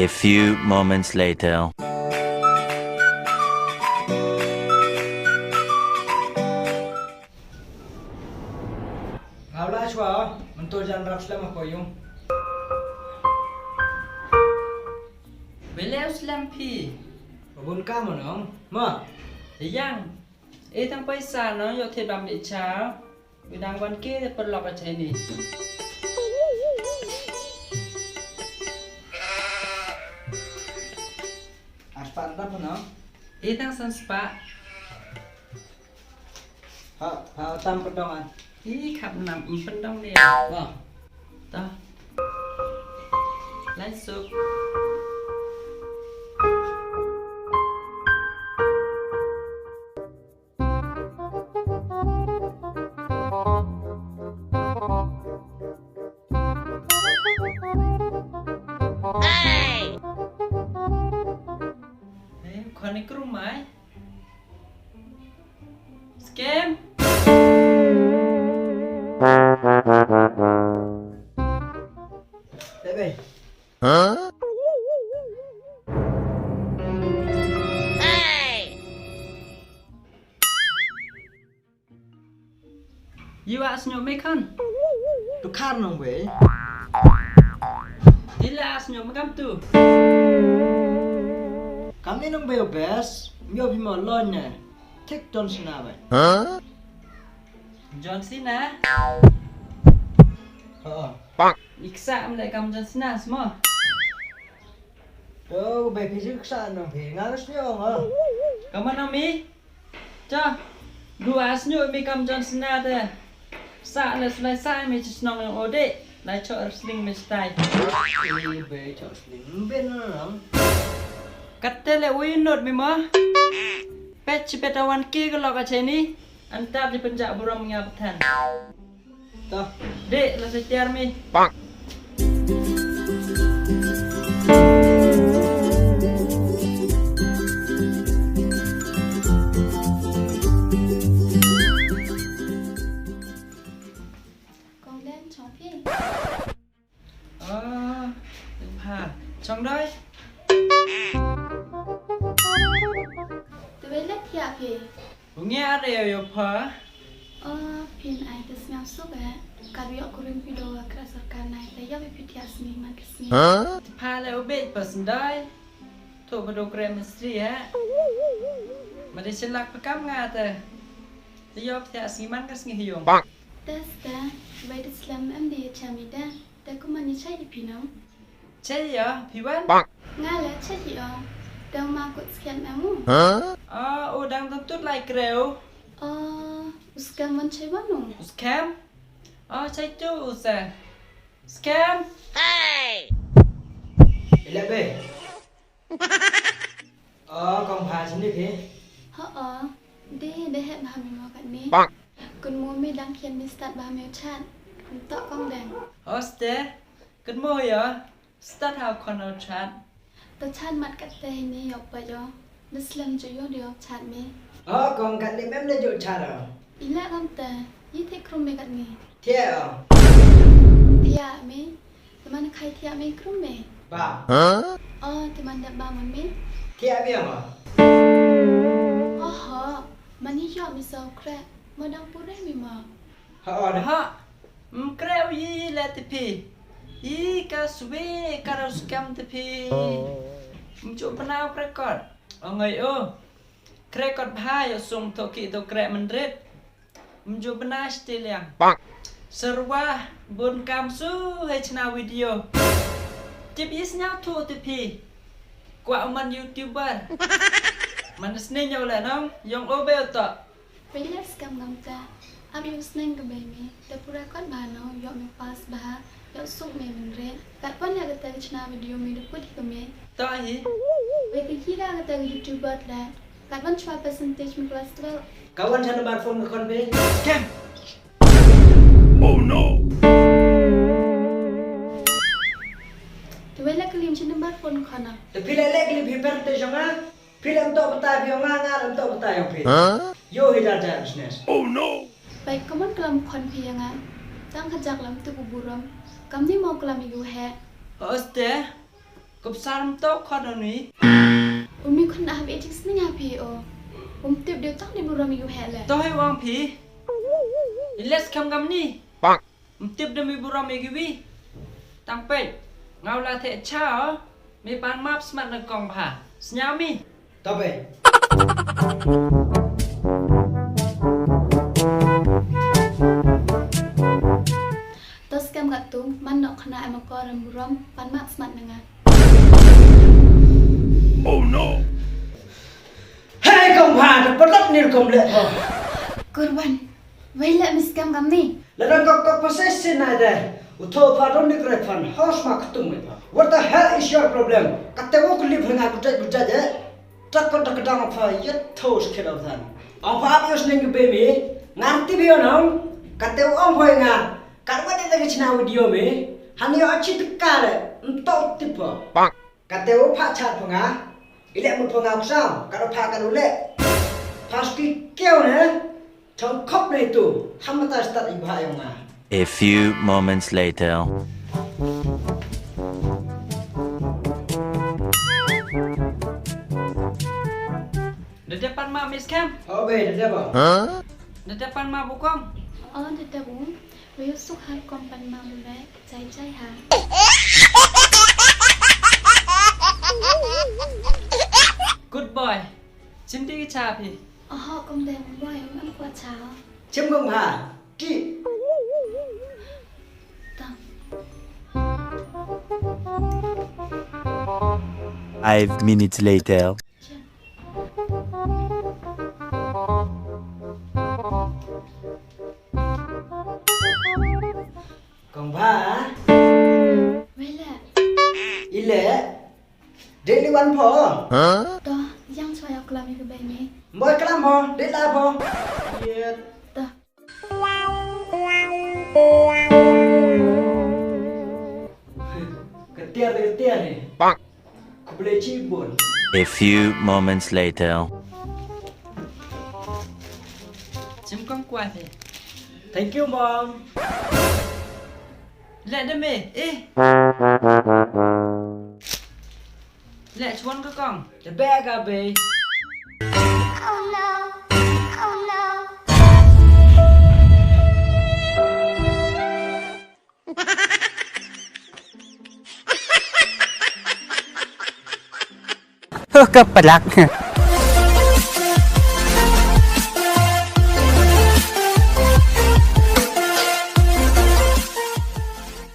A few moments later. เอาล่ะชัวร์มันตัวจันรับสลามมาปอยงไปแล้วสแลมพี่ขอบคุณก้ามันน้องมายังทั้งไปสารน้องยกเทดำอีเช้าไปดังวันเก้แต่ปลอกกระชัยนี่อาสปาร์รับมันน้องทั้งสันสปะพาตามกระดองอันขับนำเป็นต้องเดียวว่าต่อไล่สุกคนในกลุ่มไหมสเกมได้ไหมยูอาสโยไม่คันตุกข้าน้องเว้ยนี่แหละสโยไม่กันตัวคำนี้น้องเบลเบสมีอภิมาลอยเนี่ยเทคจอนสนาไปจอห์นซีนะปังอีกสามเลยกำจอห์นซีนะสมอเดี๋ยวไปพิจิตรสานน้องพี่งานสยองกำมันเอามีจ้าดูอาสโยมีกำจอห์นซีนะแต่สาเลยสไลด์สายมีจะสนองอย่างโอเดไล่ชอร์สลิงไม่สไตล์เบย์ชอสลิงเป็นน้องกัดเตลวินโนดมีมั้ยเป็ดชิเป็ดวันกี้ก็หลอกกันใช่นี่อันตราที่เป็นจ่าบุรมงาบทันต่อเด็กเราจะเจอมีปังกองเล่นช่องพี่เป็นผ้าช่องได้ตัวเล็กที่พี่บุญเงี้ยอะไรอยู่พอพินไอเดสเมียสุกการวิอกรุนพิโดกระสักการนายแต่ยาวิพิทยาสมีมันกสมีผ้าแล้วเบ็ดเปิดสันได้ถูกประดูกเรมิสตรีฮะมาได้ฉลักประกำงาแต่ยอบแต่สมีมันก็สมีหิยงแต่ไว้ดิสลามอันดีชามิดาแต่ก็มันใช่ดิพี่น้องใช่เหรอพี่วันงาแล้วใช่ที่ดังมากดสแกนแมมูโอ้ดังตั้งตุ๊ดไลเกลียวอุสแกมมันใช่ว่าหนุ่มอุสแคมใช่จูอุสสแคมเล็บเบ้กองพาฉันดิพี่ได้เห็นบามีมากันนี้คุณมัวไม่ดังเขียนมิสตัดบาเมลชันคุณโต๊ะกองแดงสเตกันโมยเหรอสตัดฮาวคอนเอาชันตัวชันมัดกัดเตยนี่ยกไปย่อดิสลามจะย่อเดียวชัดไหมกองกันนี่แม่ไม่จุดชาร์ อีแลกำแต่ยี่ที่ครุมเมกันนี่เที่ยวไหมแต่มันใครเที่ยวไหมครุมเมบ้าแต่มันดับบามันไหมเที่ยวเบี้ยมั้มันนี่ยอดมีโซ่แคร์มาดังพูดได้มีมาแกรวยี่แลติพีกาสวีการสแกมติพีจุดพนาวแกรกอดไงแกรกอดพายส่งตัวกิตัวแกรมันเร็ดจุดพนาสติเลียงสรวะบนกามสู้ให้ชนะวิดีโอจิบยิสเนาทัวติพีกว่ามันยูทูบเบอร์มันสนิทอยู่เลยน้องยองโอเบลต่อไปเล่นสกัมกำตาอาบิวสเนงกับเบมี่แต่พูดอะไรก็บ้านน้องยอมมีพาสบ้ายอมสุกเมย์มันเร็ดแต่ปัญญาก็แต่ชนะวิดีโอมีดูพูดที่กับเมย์ต่อฮีเวทีที่ได้ก็แต่ยูทูบเบอร์แล้วแต่วันช่วยเปอร์เซนต์มีคลาสเตอร์kawanฉันบาร์ฟอร์มกับคนเบย์แกม Oh no แต่เวลาคลิมฉันบาร์ฟอร์มขนาดแต่พี่เล็กๆพี่เปิดเตจังนะพี่เล่นตัวปตายพี่งานเล่นตัวปตายของพี่โย่ฮิดาจาร์สเนส Oh no ไปก็มันกลัมคนเพียงอ่ะตั้งขจักลำตุกบุรุมกำนี่มองกลัมอยู่แฮสเต Cụp sao tốt con rồi ní. Umi kon na have eating sning happy o. Tip dia tak ni buram you hele. Tôi hay uang phí. Let's come gam ní. Tiếp đâm mi bùra mi kiwi. Tăng pet. Ngau là thể chao. Mi ban map smart na kong pa. Sнял mi. Tapi. Tos kam kat tu man nok khana am ko ram buram pan mak smat nanga. Oh no! Hei công hà được bắt lắp nil công lệ thôi. Kurban. Wala miskam gam ni. Lalu kau possession ada. Utho pardon ni kerja fan. House mak ketung ni. What the hell is your problem? Kata wo kulip hengar kuda je. Takut dang apa? Yat thos kira than. Ang apa yos neng bemi. Nganti biar nong. Kata wo ang hoy nga. Karena dia lagi cina video me. Hani aci tekar. Entau tipe. Kata wo pak cat penga. Ilek mu penga kusau. Kalau pak kan ulek. Pasti kau ne. Trong khóc này tu, ham ta start iba yang na. A few moments later. Di depan mak Miss Cam. Oh be, dah apa? Di depan mak bukong. Dia bu. Wayu suk hai kompan ma mule. Cai ha. Good boy. Cinti cái cha phí. Họ công đèn boy ăn qua cháo. Chim công hà, chị. Tao. 5 minutes later. Công bà. Wala. Ile. Daily one po. Toh yang soy aku lami ke bemi. Boy kelam po, daily la po. Yes. Toh. Ketia ni. Aku boleh cibun. A few moments later. Chim con qua phí. Thank you mom. Lẹ đâm mê. Ê. Lẹ chuan cái con. The bag abe. Kepelak.